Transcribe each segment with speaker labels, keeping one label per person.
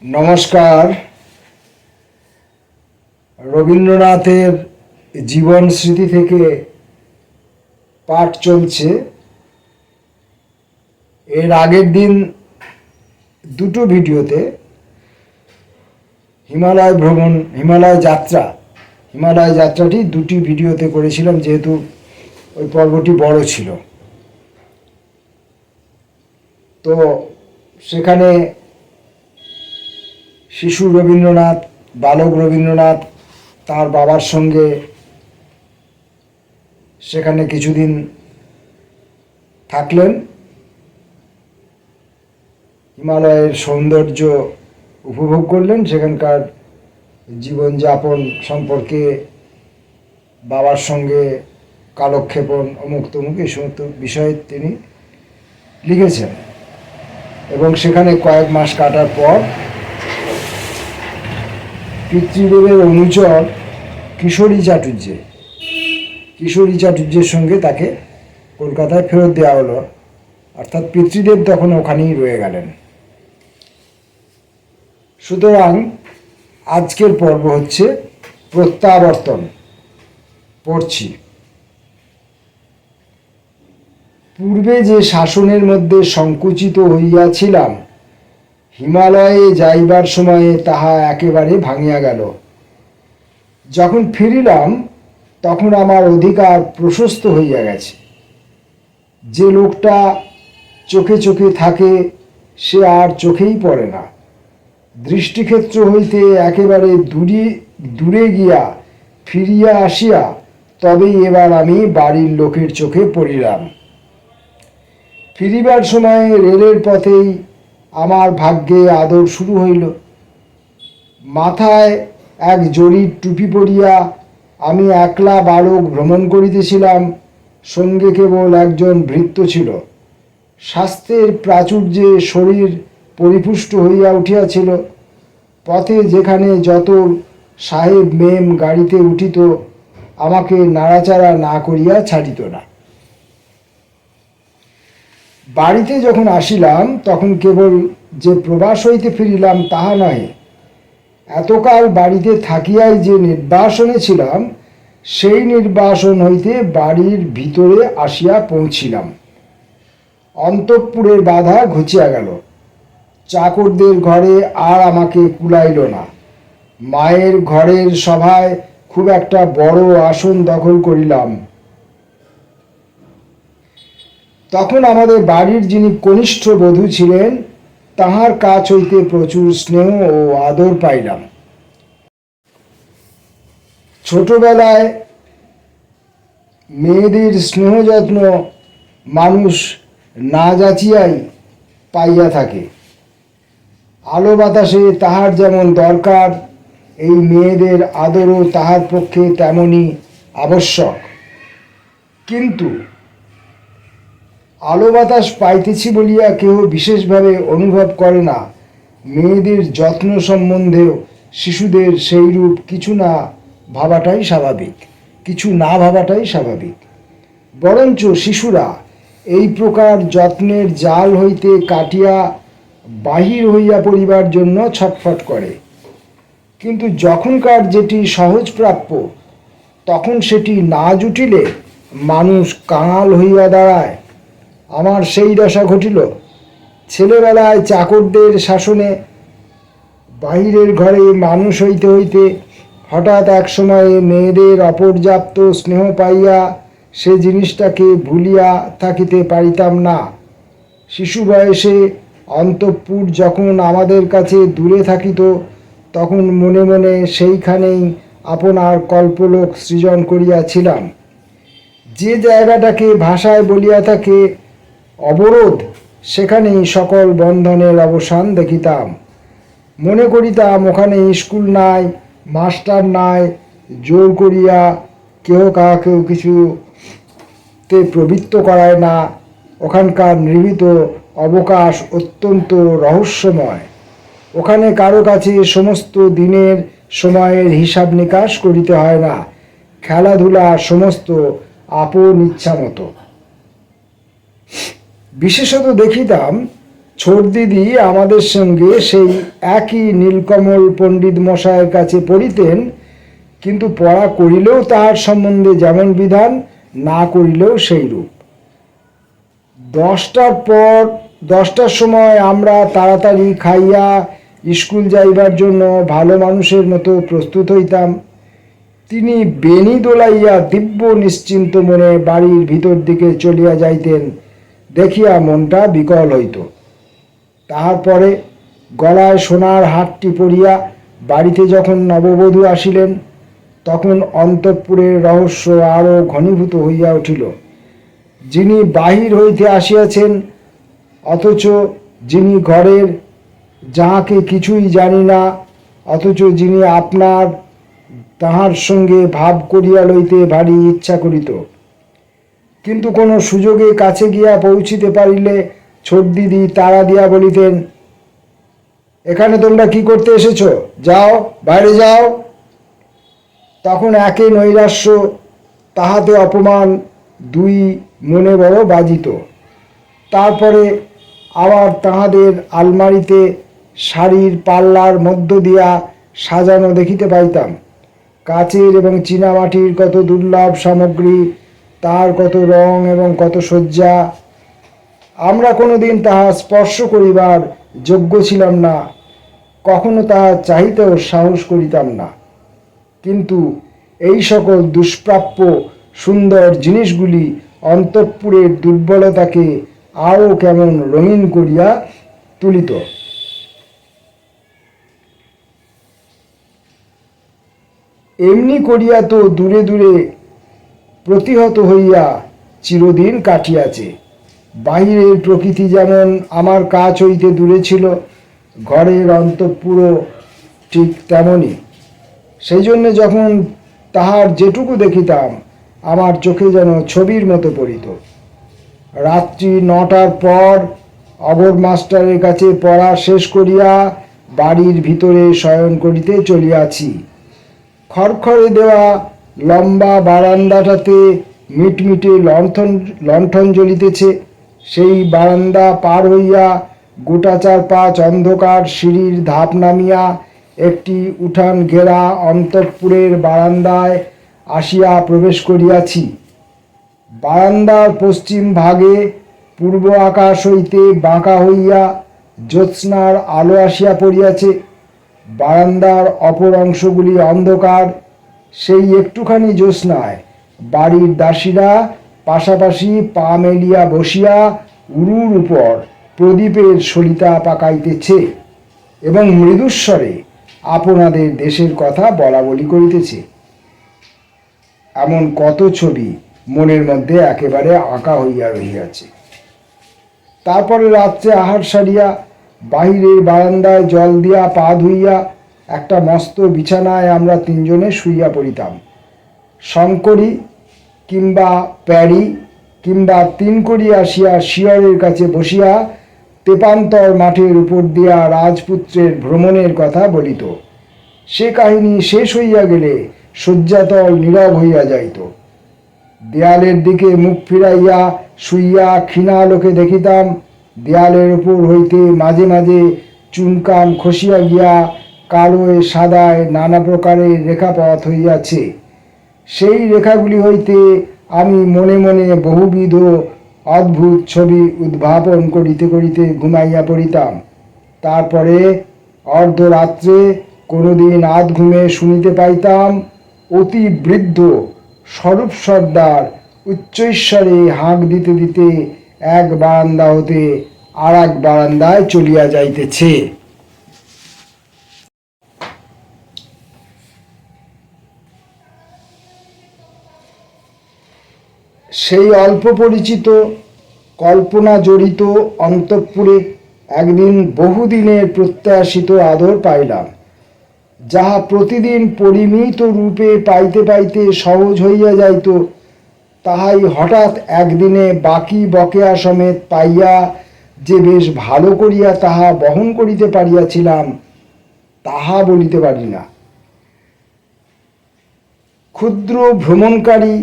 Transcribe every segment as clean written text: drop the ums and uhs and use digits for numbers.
Speaker 1: নমস্কার। রবীন্দ্রনাথের জীবন স্মৃতি থেকে পাঠ চলছে। এর আগের দিন দুটো ভিডিওতে হিমালয় যাত্রাটি দুটি ভিডিওতে করেছিলাম, যেহেতু ওই পর্বটি বড় ছিল। তো সেখানে শিশু রবীন্দ্রনাথ, বালক রবীন্দ্রনাথ তার বাবার সঙ্গে সেখানে কিছুদিন থাকলেন, হিমালয়ের সৌন্দর্য উপভোগ করলেন, সেখানকার জীবনযাপন সম্পর্কে বাবার সঙ্গে কালক্ষেপণ অমুক তমুক এই সমস্ত বিষয়ে তিনি লিখেছেন। এবং সেখানে কয়েক মাস কাটার পর পিতৃদেবের অনুচর কিশোরী চাটুর্যের সঙ্গে তাকে কলকাতায় ফেরত দেওয়া হলো, অর্থাৎ পিতৃদেব তখন ওখানেই রয়ে গেলেন। সুতরাং আজকের পর্ব হচ্ছে প্রত্যাবর্তন। পড়ছি। পূর্বে যে শাসনের মধ্যে সংকুচিত হইয়াছিলাম, হিমালয়ে যাইবার সময়ে তাহা একেবারে ভাঙিয়া গেল। যখন ফিরিলাম তখন আমার অধিকার প্রশস্ত হইয়া গেছে। যে লোকটা চোখে চোখে থাকে সে আর চোখেই পড়ে না। দৃষ্টিক্ষেত্র হইতে একেবারে দূরে গিয়া ফিরিয়া আসিয়া তবেই এবার আমি বাড়ির লোকের চোখে পড়িলাম। ফিরিবার সময় রেলের পথেই আমার ভাগ্যে আদর শুরু হইল। মাথায় এক জরির টুপি পরিয়া আমি একলা বালক ভ্রমণ করিতেছিলাম। সঙ্গে কেবল একজন ভৃত্য ছিল। স্বাস্থ্যের প্রাচুর্যে শরীর পরিপুষ্ট হইয়া উঠিয়াছিল। পথে যেখানে যত সাহেব মেম গাড়িতে উঠিত আমাকে নাড়াচাড়া না করিয়া ছাড়িত না। বাড়িতে যখন আসিলাম তখন কেবল যে প্রবাস হইতে ফিরিলাম তাহা নয়, এতকাল বাড়িতে থাকিয়াই যে নির্বাসনে ছিলাম সেই নির্বাসন হইতে বাড়ির ভিতরে আসিয়া পৌঁছিলাম। অন্তঃপুরের বাধা ঘুচিয়া গেল। চাকরদের ঘরে আর আমাকে কুলাইল না। মায়ের ঘরের সভায় খুব একটা বড় আসন দখল করিলাম। তখন আমাদের বাড়ির যিনি কনিষ্ঠ বধূ ছিলেন তাহার কাছ হইতে প্রচুর স্নেহ ও আদর পাইলাম। ছোটবেলায় মেয়েদের স্নেহ যত্ন মানুষ না যাচিয়াই পাইয়া থাকে। আলো বাতাসে তাহার যেমন দরকার, এই মেয়েদের আদরও তাহার পক্ষে তেমনই আবশ্যক। কিন্তু আলো বাতাস পাইতেছি বলিয়া কেহ বিশেষভাবে অনুভব করে না মেয়েদের যত্ন সম্বন্ধেও শিশুদের সেইরূপ কিছু না ভাবাটাই স্বাভাবিক। বরঞ্চ শিশুরা এই প্রকার যত্নের জাল হইতে কাটিয়া বাহির হইয়া পড়িবার জন্য ছটফট করে। কিন্তু যখনকার যেটি সহজ প্রাপ্য তখন সেটি না জুটিলে মানুষ কাঙাল হইয়া দাঁড়ায়। আমার সেই দশা ঘটিল। ছেলেবেলায় চাকরদের শাসনে বাহিরের ঘরে মানুষ হইতে হইতে হঠাৎ এক সময়ে মেয়েদের অপর্যাপ্ত স্নেহ পাইয়া সে জিনিসটাকে ভুলিয়া থাকিতে পারিতাম না। শিশু বয়সে অন্তঃপুর যখন আমাদের কাছে দূরে থাকিত তখন মনে মনে সেইখানেই আপনার কল্পলোক সৃজন করিয়াছিলাম। যে জায়গাটাকে ভাষায় বলিয়া থাকে অবরোধ, সেখানেই সকল বন্ধনের অবসান দেখিতাম। মনে করিতাম ওখানে স্কুল নাই, মাস্টার নাই, জোর করিয়া কেহ কাহাকেও কিছুতে প্রবৃত্ত করায় না। ওখানকার নির্ভীত অবকাশ অত্যন্ত রহস্যময়। ওখানে কারো কাছে সমস্ত দিনের সময়ের হিসাব নিকাশ করিতে হয় না। খেলাধুলা সমস্ত আপন ইচ্ছা মতো। বিশেষত দেখিতাম ছোট দিদি আমাদের সঙ্গে সেই একই নীলকমল পণ্ডিত মশায়ের কাছে পড়িতেন, কিন্তু পড়া করিলেও তাহার সম্বন্ধে যেমন বিধান, না করিলেও সেই রূপ। 10টার সময় আমরা তাড়াতাড়ি খাইয়া স্কুল যাইবার জন্য ভালো মানুষের মতো প্রস্তুত হইতাম। তিনি বেণী দোলাইয়া দিব্য নিশ্চিন্ত মনে বাড়ির ভিতর দিকে চলিয়া যাইতেন, দেখিয়া মনটা বিকল হইত। তাহার পরে গলায় সোনার হারটি পরিয়া বাড়িতে যখন নববধূ আসিলেন, তখন অন্তঃপুরের রহস্য আরও ঘনীভূত হইয়া উঠিল। যিনি বাহির হইতে আসিয়াছেন, অথচ যিনি ঘরের, যাহাকে কিছুই জানি না, অথচ যিনি আপনার, তাহার সঙ্গে ভাব করিয়া লইতে ভারী ইচ্ছা করিত। কিন্তু কোনো সুযোগে কাছে গিয়া পৌঁছিতে পারিলে ছোট দিদি তাড়া দিয়া বলিতেন, এখানে তোমরা কি করতে এসেছ? যাও, বাইরে যাও। তখন একে নৈরাশ্য, তাহাতে অপমান, দুই মনে বড় বাজিত। তারপরে আবার তাহাদের আলমারিতে শাড়ির পাল্লার মধ্য দিয়া সাজানো দেখিতে পাইতাম। কাচের এবং চীনামাটির কত দুর্লভ সামগ্রী, তার কত রং এবং কত সজ্জা। আমরা কোনোদিন তাহা স্পর্শ করিবার যোগ্য ছিলাম না, কখনো তাহা চাহিতেও সাহস করিতাম না। কিন্তু এই সকল দুষ্প্রাপ্য সুন্দর জিনিসগুলি অন্তঃপুরের দুর্বলতাকে আরও কেমন রঙিন করিয়া তুলিত। এমনি করিয়া তো দূরে দূরে প্রতিহত হইয়া চিরদিন কাটিয়াছে। বাহিরের প্রকৃতি যেমন আমার কাছ হইতে দূরে ছিল, ঘরের অন্তঃপুরও ঠিক তেমনই। সেই জন্যে যখন তাহার যেটুকু দেখিতাম, আমার চোখে যেন ছবির মতো পড়িত। রাত্রি 9টার পর অবর মাস্টারের কাছে পড়া শেষ করিয়া বাড়ির ভিতরে শয়ন করিতে চলিয়াছি। খড়খড়ে দেওয়া লম্বা বারান্দাটাতে মিটমিটে লণ্ঠন জ্বলিতেছে। সেই বারান্দা পার হইয়া গোটা 4-5 অন্ধকার সিঁড়ির ধাপ নামিয়া একটি উঠান ঘেরা অন্তঃপুরের বারান্দায় আসিয়া প্রবেশ করিয়াছি। বারান্দার পশ্চিম ভাগে পূর্ব আকাশ হইতে বাঁকা হইয়া জ্যোৎস্নার আলো আসিয়া পড়িয়াছে। বারান্দার অপর অংশগুলি অন্ধকার। সেই একটুখানি জ্যোৎস্নায় বাড়ির দাসীরা পাশাপাশি পা মেলিয়া বসিয়া উরুর উপর প্রদীপের সলিতা পাকাইতেছে এবং মৃদুস্বরে আপনাদের দেশের কথা বলা বলি করিতেছে। এমন কত ছবি মনের মধ্যে একেবারে আঁকা হইয়া রহিয়াছে। তারপরে রাত্রে আহার সারিয়া বাহিরের বারান্দায় জল দিয়া পা ধুইয়া একটা মস্ত বিছানায় আমরা 3 জনে শুইয়া পড়িতাম। শঙ্করী কিংবা প্যারি কিংবা 3 করি আসিয়া শিয়রের কাছে বসিয়া তেপান্তর মাঠের উপর দিয়া রাজপুত্রের ভ্রমণের কথা বলিত। সে কাহিনী শেষ হইয়া গেলে শয্যাতল নীরব হইয়া যাইত। দেয়ালের দিকে মুখ ফিরাইয়া শুইয়া ক্ষীণালোকে দেখিতাম, দেয়ালের উপর হইতে মাঝে মাঝে চুনকাম খসিয়া গিয়া কালোয় সাদায় নানা প্রকারের রেখাপথ হইয়াছে। সেই রেখাগুলি হইতে আমি মনে মনে বহুবিধ অদ্ভুত ছবি উদ্ভাবন করিতে করিতে ঘুমাইয়া পড়িতাম। তারপরে অর্ধরাত্রে কোনোদিন আধ ঘুমে শুনিতে পাইতাম অতি বৃদ্ধ স্বরূপ সর্দার উচ্চৈঃস্বরে হাঁক দিতে দিতে এক বারান্দা হতে আর এক বারান্দায় চলিয়া যাইতেছে। সেই অল্প পরিচিত কল্পনা জড়িত অন্তঃপুরে একদিন বহুদিনের প্রত্যাশিত আদর পাইলাম, যাহা প্রতিদিন পরিমিত রূপে পাইতে পাইতে সহজ হইয়া যাইত, তাহাই হঠাৎ একদিনে বাকি বকেয়া সমেত পাইয়া যে বেশ ভালো করিয়া তাহা বহন করিতে পারিয়াছিলাম, তাহা বলিতে পারি না। ক্ষুদ্র ভ্রমণকারী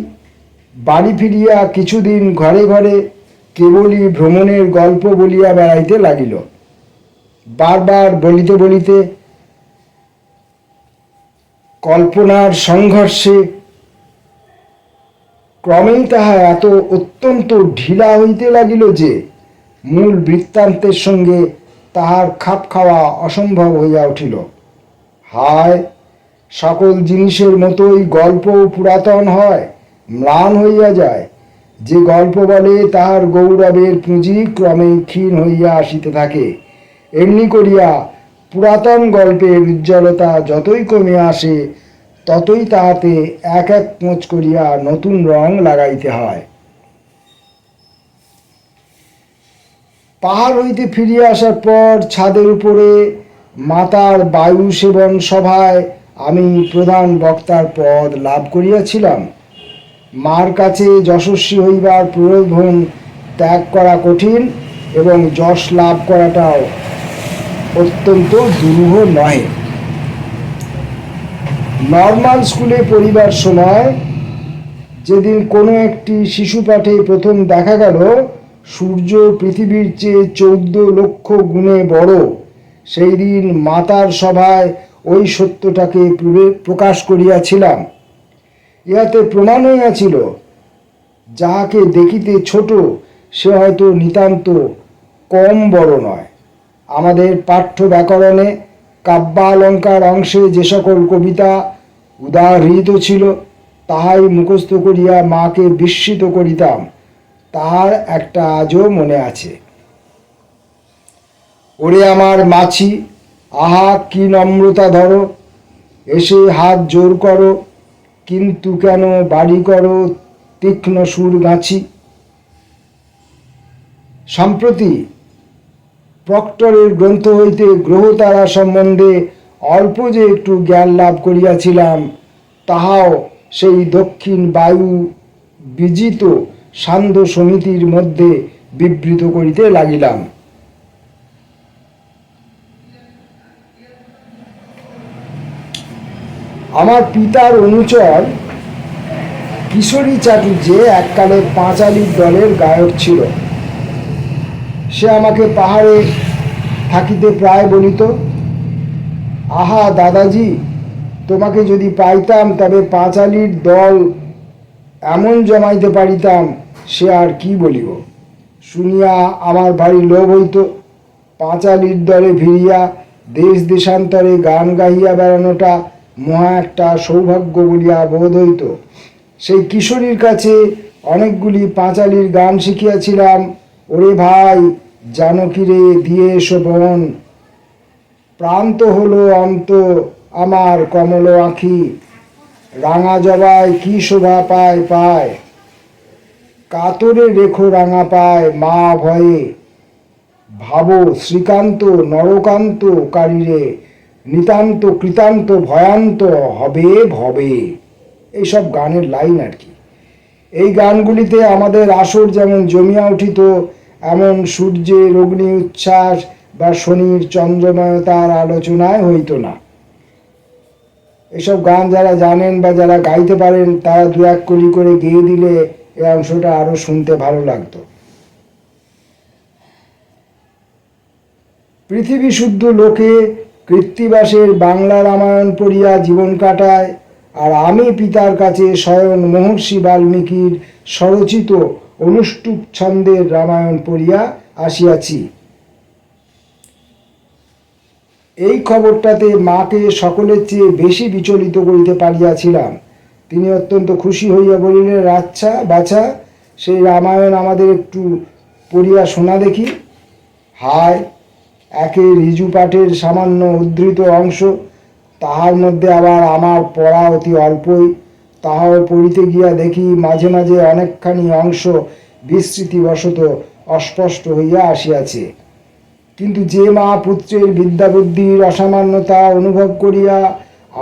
Speaker 1: বাড়ি ফিরিয়া কিছুদিন ঘরে ঘরে কেবলই ভ্রমণের গল্প বলিয়া বেড়াইতে লাগিল। বারবার বলিতে বলিতে কল্পনার সংঘর্ষে ক্রমেই তাহা এত অত্যন্ত ঢিলা হইতে লাগিল যে মূল বৃত্তান্তের সঙ্গে তাহার খাপ খাওয়া অসম্ভব হইয়া উঠিল। হায়, সকল জিনিসের মতোই গল্প পুরাতন হয়, ম্লান হইয়া যায়। যে গল্প বলে তাহার গৌরবের পুঁজি ক্রমেই ক্ষীণ হইয়া আসিতে থাকে। এমনি করিয়া পুরাতন গল্পের উজ্জ্বলতা যতই কমে আসে ততই তাহাতে এক এক কোঁচ করিয়া নতুন রং লাগাইতে হয়। পাহাড় হইতে ফিরিয়া আসার পর ছাদের উপরে মাতার বায়ু সেবন সভায় আমি প্রধান বক্তার পদ লাভ করিয়াছিলাম। মার কাছে যশস্বী হইবার প্রলোভন ত্যাগ করা কঠিন এবং যশ লাভ করাটাও অত্যন্ত দুরূহ নহে। নর্মাল স্কুলে পড়িবার সময় যেদিন কোনো একটি শিশু পাঠে প্রথম দেখা গেল সূর্য পৃথিবীর চেয়ে 14 লক্ষ গুণে বড়, সেই দিন মাতার সভায় ওই সত্যটাকে প্রকাশ করিয়াছিলাম। ইহাতে প্রমাণ হইয়াছিল যাহাকে দেখিতে ছোট সে হয়তো নিতান্ত কম বড় নয়। আমাদের পাঠ্য ব্যাকরণে কাব্যালঙ্কার অংশে যে সকল কবিতা উদাহৃত ছিল তাহাই মুখস্থ করিয়া মাকে বিস্মিত করিতাম, তাহার একটা আজও মনে আছে। ওরে আমার মাছি, আহা কি নম্রতা ধরো, এসে হাত জোর করো, কিন্তু কেন বাড়ি করো তীক্ষ্ণ সুর গাছি। সম্প্রতি প্রক্টরের গ্রন্থ হইতে গ্রহতারা সম্বন্ধে অল্প যে একটু জ্ঞান লাভ করিয়াছিলাম তাহাও সেই দক্ষিণ বায়ু বিজিত সান্ধ্য সমিতির মধ্যে বিবৃত করিতে লাগিলাম। আমার পিতার অনুচর কিশোরী চাটুর্যে এককালে পাঁচালীর দলের গায়ক ছিল। সে আমাকে পাহাড়ে থাকিতে প্রায় বলিত, আহা দাদাজি, তোমাকে যদি পাইতাম তবে পাঁচালীর দল এমন জমাইতে পারিতাম সে আর কি বলিব। শুনিয়া আমার ভারী লোভ হইত। পাঁচালীর দলে ভিড়িয়া দেশ দেশান্তরে গান গাহিয়া বেড়ানোটা মহা একটা সৌভাগ্য বলিয়া বোধ হইত। সেই কিশোরীর কাছে অনেকগুলি পাঁচালীর গান শিখিয়াছিলাম। ওরে ভাই জানকীরে দিয়ে এসো বোন, প্রান্ত হলো অন্ত আমার কমল আঁখি, রাঙা জবায় কি শোভা পায় পায়, কাতরে রেখো রাঙা পায় মা ভয়ে, ভাবো শ্রীকান্ত নরকান্ত কারীরে, নিতান্ত কৃতান্ত ভয়ান্ত হবে ভবে। এইসব গানের লাইন আর কি। এই গানগুলিতে আমাদের আসর যেমন জমিয়া উঠিত, এমন সূর্যের অগ্নি উচ্ছ্বাস বা শনির চন্দ্রময়তার আলোচনায় হইত না। এসব গান যারা জানেন বা যারা গাইতে পারেন তারা দু এক কলি করে গেয়ে দিলে এই অংশটা আরো শুনতে ভালো লাগতো। পৃথিবী শুদ্ধ লোকে কৃত্তিবাসের বাংলা রামায়ণ পড়িয়া জীবন কাটায়, আর আমি পিতার কাছে স্বয়ং মহর্ষি বাল্মীকির স্বরচিত অনুষ্টুপ ছন্দের রামায়ণ পড়িয়া আসিয়াছি। এই খবরটাতে মাকে সকলের চেয়ে বেশি বিচলিত করিতে পারিয়াছিলাম। তিনি অত্যন্ত খুশি হইয়া বলিলেন, আচ্ছা বাছা, সেই রামায়ণ আমাদের একটু পড়িয়া শোনা দেখি। হায়, একে ঋজু পাঠের সামান্য উদ্ধৃত অংশ, তাহার মধ্যে আবার আমার পড়া অতি অল্পই, তাহাও পড়িতে গিয়া দেখি মাঝে মাঝে অনেকখানি অংশ বিস্মৃতিবশত অস্পষ্ট হইয়া আসিয়াছে। কিন্তু যে মা পুত্রের বিদ্যাবুদ্ধির অসামান্যতা অনুভব করিয়া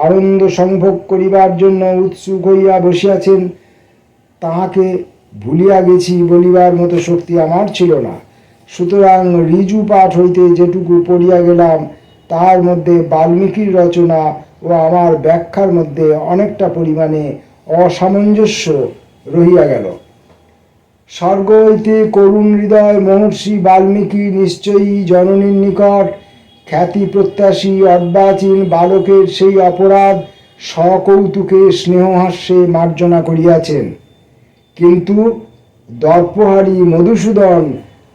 Speaker 1: আনন্দ সংভোগ করিবার জন্য উৎসুক হইয়া বসিয়াছেন, তাহাকে ভুলিয়া গেছি বলিবার মতো শক্তি আমার ছিল না। সুতরাং ঋজু পাঠ হইতে যেটুকু পড়িয়া গেলাম তাহার মধ্যে বাল্মীকির রচনা ও আমার ব্যাখ্যার মধ্যে অনেকটা পরিমাণে অসামঞ্জস্য রহিয়া গেল। স্বর্গ হইতে করুণ হৃদয় মহর্ষি বাল্মীকি নিশ্চয়ই জননীর নিকট খ্যাতি প্রত্যাশী অর্বাচীন বালকের সেই অপরাধ সকৌতুকে স্নেহহাস্যে মার্জনা করিয়াছেন, কিন্তু দর্পহারী মধুসূদন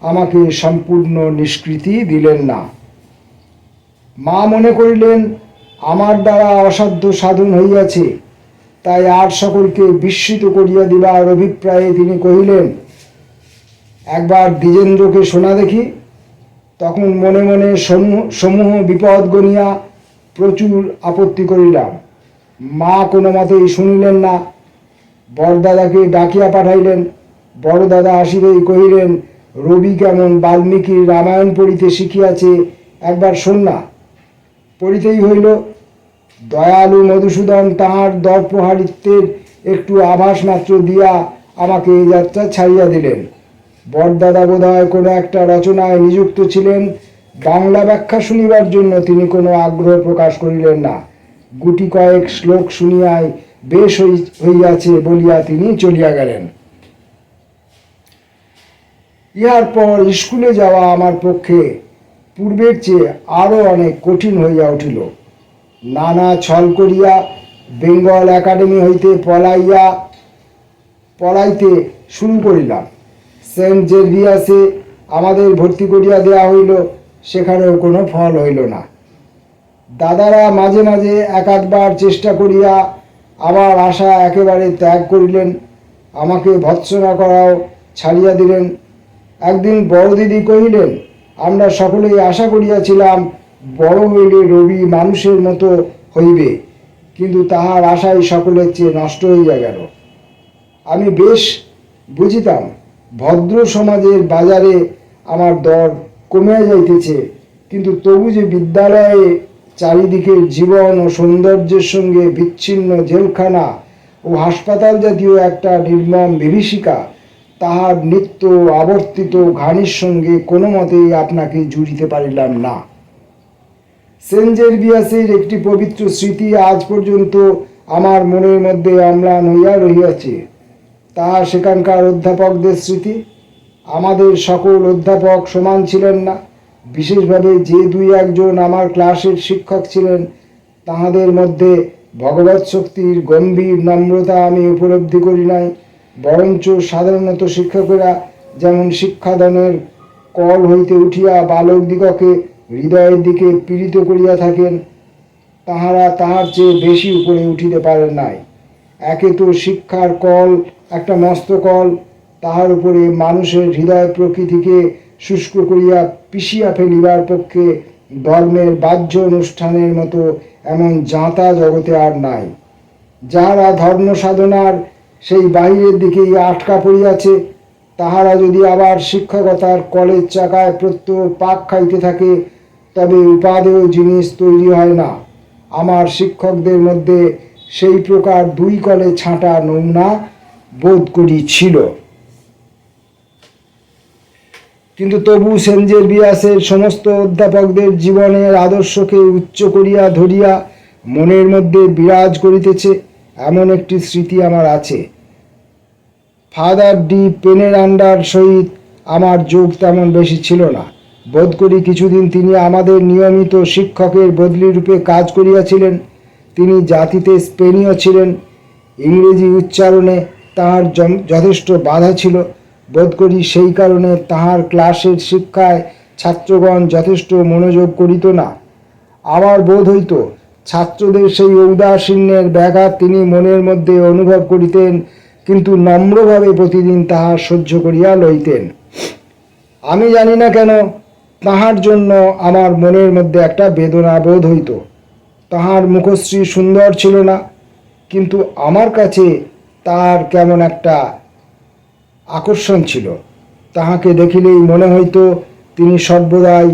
Speaker 1: আমাকে সম্পূর্ণ নিষ্কৃতি দিলেন না। মা মনে করিলেন আমার দ্বারা অসাধ্য সাধন হইয়াছে, তাই আর সকলকে বিস্মিত করিয়া দিবার অভিপ্রায়ে তিনি কহিলেন, একবার দ্বিজেন্দ্রকে শোনা দেখি। তখন মনে মনে সমূহ বিপদ গণিয়া প্রচুর আপত্তি করিলাম। মা কোনো মতেই শুনিলেন না। বড়দাদাকে ডাকিয়া পাঠাইলেন। বড়দাদা আসিতেই কহিলেন, রবি কেমন বাল্মীকির রামায়ণ পড়িতে শিখিয়াছে, একবার শোন না। পড়িতেই হইল। দয়ালু মধুসূদন তাহার দর্পহারিত্বের একটু আভাস মাত্র দিয়া আমাকে এই যাত্রা ছাড়িয়া দিলেন। বড়দাদা বোধহয় কোনো একটা রচনায় নিযুক্ত ছিলেন, বাংলা ব্যাখ্যা শুনিবার জন্য তিনি কোনো আগ্রহ প্রকাশ করিলেন না। গুটি কয়েক শ্লোক শুনিয়াই বেশ হইয়াছে বলিয়া তিনি চলিয়া গেলেন। ইহার পর স্কুলে যাওয়া আমার পক্ষে পূর্বের চেয়ে আরও অনেক কঠিন হইয়া উঠিল। নানা ছল করিয়া বেঙ্গল একাডেমি হইতে পড়াইতে শুরু করিলাম। সেন্ট জেভিয়ার্সে আমাদের ভর্তি করিয়া দেওয়া হইল, সেখানেও কোনো ফল হইল না। দাদারা মাঝে মাঝে এক আধবার চেষ্টা করিয়া আবার আশা একেবারে ত্যাগ করিলেন, আমাকে ভৎসনা করাও ছাড়িয়া দিলেন। একদিন বড় দিদি কহিলেন, আমরা সকলেই আশা করিয়াছিলাম বড় হইলে রবি মানুষের মতো হইবে, কিন্তু তাহার আশাই সকলের চেয়ে নষ্ট হইয়া গেল। আমি বেশ বুঝিতাম ভদ্র সমাজের বাজারে আমার দর কমিয়া যাইতেছে, কিন্তু তবু যে বিদ্যালয়ে চারিদিকের জীবন ও সৌন্দর্যের সঙ্গে বিচ্ছিন্ন জেলখানা ও হাসপাতাল জাতীয় একটা নির্মম বিভীষিকা, তাহার নিত্য আবর্তিত ঘানির সঙ্গে কোনো মতেই আপনাকে জুড়িতে পারিলাম না। সেন্ট জেভিয়ার্সের একটি পবিত্র স্মৃতি আজ পর্যন্ত আমার মনের মধ্যে অম্লান হইয়া রহিয়াছে। তাহা সেখানকার অধ্যাপকদের স্মৃতি। আমাদের সকল অধ্যাপক সমান ছিলেন না। বিশেষভাবে যে দুই একজন আমার ক্লাসের শিক্ষক ছিলেন, তাহাদের মধ্যে ভগবৎ শক্তির গম্ভীর নম্রতা আমি উপলব্ধি করি নাই। বরঞ্চ সাধারণত শিক্ষকেরা যেমন শিক্ষাদানের কল হইতে উঠিয়া বালকদিগকে হৃদয়ের দিকে পীড়িত করিয়া থাকেন, তাহারা তাহার চেয়ে বেশি উপরে উঠিতে পারেন নাই। একে তো শিক্ষার কল একটা মস্ত কল, তাহার উপরে মানুষের হৃদয় প্রকৃতিকে শুষ্ক করিয়া পিষিয়া ফেলিবার পক্ষে ধর্মের বাহ্য অনুষ্ঠানের মতো এমন জাঁতা জগতে আর নাই। যাহারা ধর্ম সাধনার সেই বাহিরের দিকেই আটকা পড়িয়াছে, তাহারা যদি আবার শিক্ষকতার কলের চাকায় প্রত্যহ পাক খাইতে থাকে, তবে উপাদেয় জিনিস তৈরি হয় না। আমার শিক্ষকদের মধ্যে সেই প্রকার দুই কলে ছাঁটা নমুনা বোধ করি ছিল। কিন্তু তবু সেন্ট জেভিয়ার্সের সমস্ত অধ্যাপকদের জীবনের আদর্শকে উচ্চ করিয়া ধরিয়া মনের মধ্যে বিরাজ করিতেছে এমন একটি স্মৃতি আমার আছে। ফাদার ডি পেনেরান্ডার সহিত আমার যোগ তেমন বেশি ছিল না। বোধ করি কিছুদিন তিনি আমাদের নিয়মিত শিক্ষকের বদলি রূপে কাজ করিয়াছিলেন। তিনি জাতিতে স্পেনীয় ছিলেন। ইংরেজি উচ্চারণে তাহার যথেষ্ট বাধা ছিল। বোধ করি সেই কারণে তাহার ক্লাসের শিক্ষায় ছাত্রগণ যথেষ্ট মনোযোগ করিত না। আমার বোধ হইত ছাত্রদের সেই ঔদাসীন্যের ব্যাঘাত তিনি মনের মধ্যে অনুভব করিতেন, কিন্তু নম্রভাবে প্রতিদিন তাহা সহ্য করিয়া লইতেন। আমি জানি না কেন তাহার জন্য আমার মনের মধ্যে একটা বেদনা বোধ হইত। তাহার মুখশ্রী সুন্দর ছিল না, কিন্তু আমার কাছে তার কেমন একটা আকর্ষণ ছিল। তাহাকে দেখিলেই মনে হইত তিনি সর্বদাই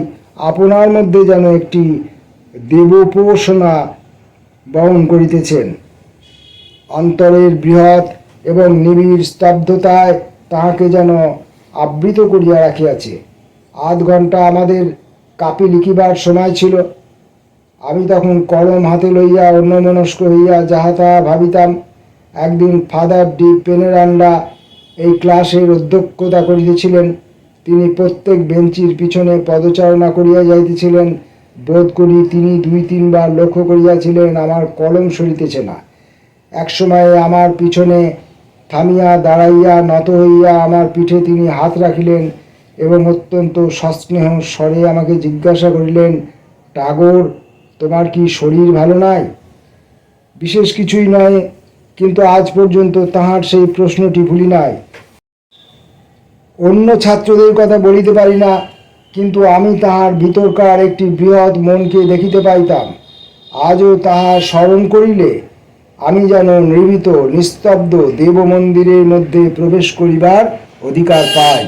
Speaker 1: আপনার মধ্যে যেন একটি দেবোপাসনা বহন করিতেছেন। অন্তরের বৃহৎ এবং নিবিড় স্তব্ধতায় তাহাকে যেন আবৃত করিয়া রাখিয়াছে। আধ ঘন্টা আমাদের কাপি লিখিবার সময় ছিল। আমি তখন কলম হাতে লইয়া অন্যমনস্ক হইয়া যাহা তাহা ভাবিতাম। একদিন ফাদার ডি পেনেরান্ডা এই ক্লাসের অধ্যক্ষতা করিতেছিলেন। তিনি প্রত্যেক বেঞ্চির পিছনে পদচারণা করিয়া যাইতেছিলেন। বোধ করি তিনি 2-3 বার লক্ষ্য করিয়াছিলেন আমার কলম সরিতেছে না। একসময় আমার পিছনে থামিয়া দাঁড়াইয়া নত হইয়া আমার পিঠে তিনি হাত রাখিলেন এবং অত্যন্ত সস্নেহ স্বরে আমাকে জিজ্ঞাসা করিলেন, টাগর, তোমার কি শরীর ভালো নাই? বিশেষ কিছুই নয়, কিন্তু আজ পর্যন্ত তাহার সেই প্রশ্নটি ভুলি নাই। অন্য ছাত্রদের কথা বলিতে পারি না, কিন্তু আমি তাহার ভিতরকার একটি বৃহৎ মনকে দেখিতে পাইতাম। আজও তাহার স্মরণ করিলে আমি যেন নির্ভীত নিস্তব্ধ দেবমন্দিরের মধ্যে প্রবেশ করিবার অধিকার পাই।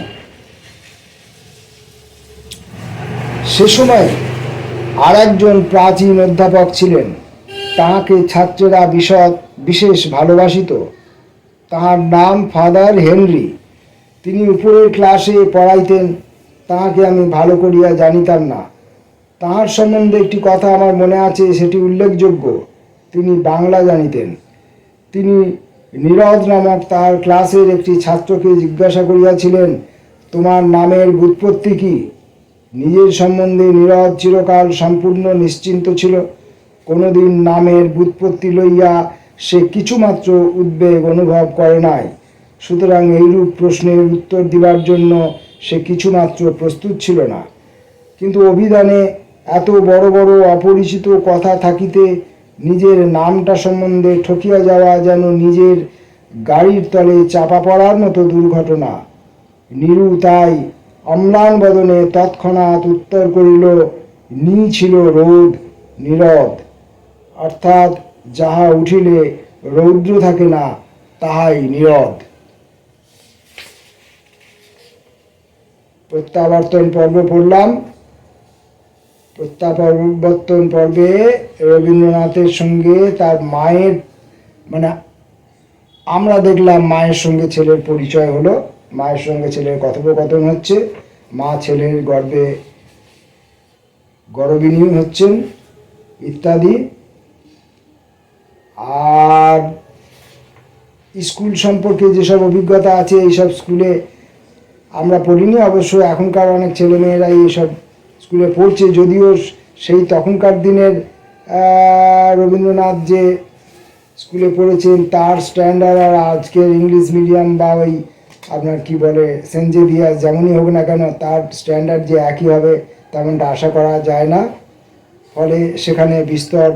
Speaker 1: সে সময় আর একজন প্রাচীন অধ্যাপক ছিলেন। তাহাকে ছাত্রেরা বিশেষ ভালোবাসিত। তাহার নাম ফাদার হেনরি। তিনি উপরের ক্লাসে পড়াইতেন। তাহাকে আমি ভালো করিয়া জানিতাম না। তাহার সম্বন্ধে একটি কথা আমার মনে আছে, সেটি উল্লেখযোগ্য। তিনি বাংলা জানিতেন। তিনি নীরদ নামক তাহার ক্লাসের একটি ছাত্রকে জিজ্ঞাসা করিয়াছিলেন, তোমার নামের ব্যুৎপত্তি কী? নিজের সম্বন্ধে নীরদ চিরকাল সম্পূর্ণ নিশ্চিন্ত ছিল। কোনোদিন নামের ব্যুৎপত্তি লইয়া সে কিছুমাত্র উদ্বেগ অনুভব করে নাই। সুতরাং এইরূপ প্রশ্নের উত্তর দিবার জন্য সে কিছুমাত্র প্রস্তুত ছিল না। কিন্তু অভিধানে এত বড় বড় অপরিচিত কথা থাকিতে নিজের নামটা সম্বন্ধে ঠকিয়া যাওয়া যেন নিজের গাড়ির তলে চাপা পড়ার মতো দুর্ঘটনা। নীরু তাই অম্লান বদনে তৎক্ষণাৎ উত্তর করিল, নি ছিল রোদ, নীরদ। অর্থাৎ যাহা উঠিলে রৌদ্র থাকে না, তাহাই নীরদ। প্রত্যাবর্তন পর্ব পড়লাম। প্রত্যাবর্তন পর্বে রবীন্দ্রনাথের সঙ্গে তার মায়ের, মানে আমরা দেখলাম মায়ের সঙ্গে ছেলের পরিচয় হলো, মায়ের সঙ্গে ছেলের কথোপকথন হচ্ছে, মা ছেলের গর্ভে গর্ভিণী হচ্ছেন ইত্যাদি। আর স্কুল সম্পর্কে যেসব অভিজ্ঞতা আছে, এইসব স্কুলে আমরা পড়িনি অবশ্য, এখনকার অনেক ছেলেমেয়েরা এইসব স্কুলে পড়ছে, যদিও সেই তখনকার দিনের রবীন্দ্রনাথ যে স্কুলে পড়েছেন তার স্ট্যান্ডার্ড আর আজকের ইংলিশ মিডিয়াম বা ওই আপনার কি বলে সেন্ট জেভিয়ার্স যেমনই হোক না কেন, তার স্ট্যান্ডার্ড যে একই হবে তেমনটা আশা করা যায় না। ফলে সেখানে বিস্তর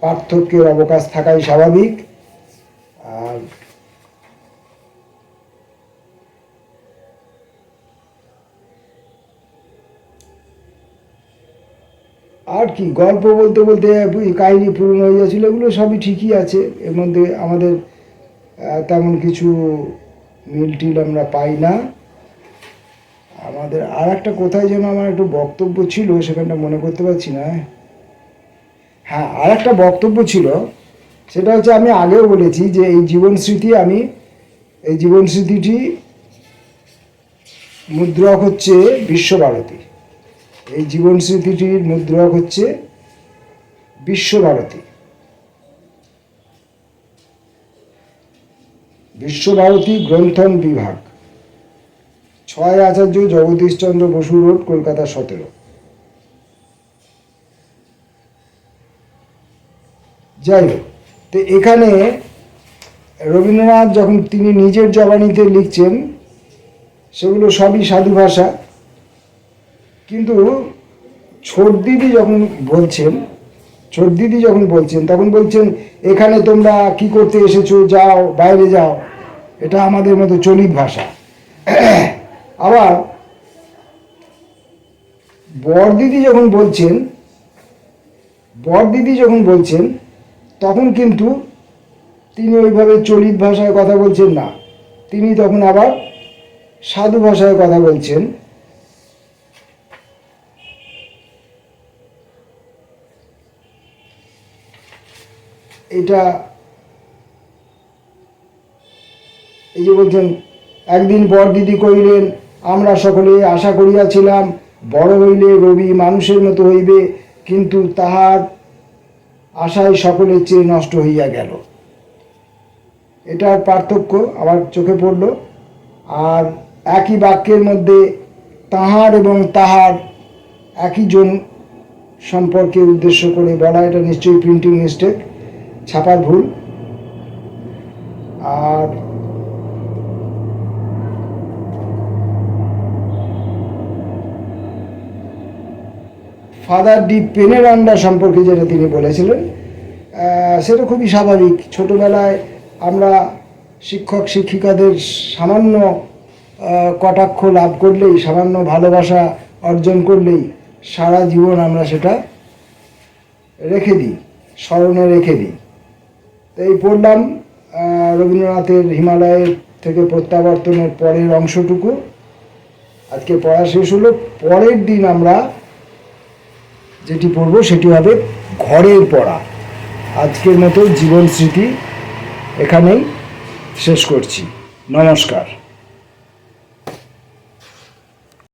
Speaker 1: পার্থক্যের অবকাশ থাকাই স্বাভাবিক। আর আর কি গল্প বলতে বলতে কাহিনী পূরণ হয়ে যাচ্ছিল, এগুলো সবই ঠিকই আছে। এর মধ্যে আমাদের তেমন কিছু মিল টিল আমরা পাই না। আমাদের আর একটা কোথায় যেন আমার একটু বক্তব্য ছিল, সেখানটা মনে করতে পারছি না। হ্যাঁ, আর একটা বক্তব্য ছিল, সেটা হচ্ছে আমি আগেও বলেছি যে এই জীবন স্মৃতিটি মুদ্রক হচ্ছে বিশ্বভারতী। এই জীবন স্মৃতিটির মুদ্রক হচ্ছে বিশ্বভারতী। বিশ্বভারতী গ্রন্থন বিভাগ, 6 আচার্য জগদীশচন্দ্র বসু রোড, কলকাতা 17। যাই হোক, তো এখানে রবীন্দ্রনাথ যখন তিনি নিজের জবানিতে লিখছেন সেগুলো সবই সাধু ভাষা, কিন্তু ছোট দিদি যখন বলছেন তখন বলছেন, এখানে তোমরা কি করতে এসেছো, যাও বাইরে যাও, এটা আমাদের মতো চলিত ভাষা। আবার বড়দিদি যখন বলছেন তখন কিন্তু তিনি ওইভাবে চলিত ভাষায় কথা বলছেন না, তিনি তখন আবার সাধু ভাষায় কথা বলছেন। এটা এই যে বলছেন, একদিন বড়দিদি কহিলেন, আমরা সকলে আশা করিয়াছিলাম বড় হইলে রবি মানুষের মতো হইবে, কিন্তু তাহার আশায় সকলের চেয়ে নষ্ট হইয়া গেল। এটার পার্থক্য আমার চোখে পড়ল। আর একই বাক্যের মধ্যে তাহার এবং তাহার একই জন সম্পর্কে উদ্দেশ্য করে বলা, এটা নিশ্চয়ই প্রিন্টিং মিস্টেক, ছাপার ভুল। আর ফাদার ডি পেনেরান্ডা সম্পর্কে যেটা তিনি বলেছিলেন, সেটা খুবই স্বাভাবিক। ছোটোবেলায় আমরা শিক্ষক শিক্ষিকাদের সামান্য কটাক্ষ লাভ করলেই, সামান্য ভালোবাসা অর্জন করলেই সারা জীবন আমরা সেটা রেখে দিই, স্মরণে রেখে দিই। তো এই পড়লাম রবীন্দ্রনাথের হিমালয়ের থেকে প্রত্যাবর্তনের পরের অংশটুকু। আজকে পড়া শেষ হলো। পরের দিন আমরা যেটি পড়ব সেটি হবে ঘরের পড়া। আজকের মতো জীবন স্মৃতি এখানেই শেষ করছি। নমস্কার।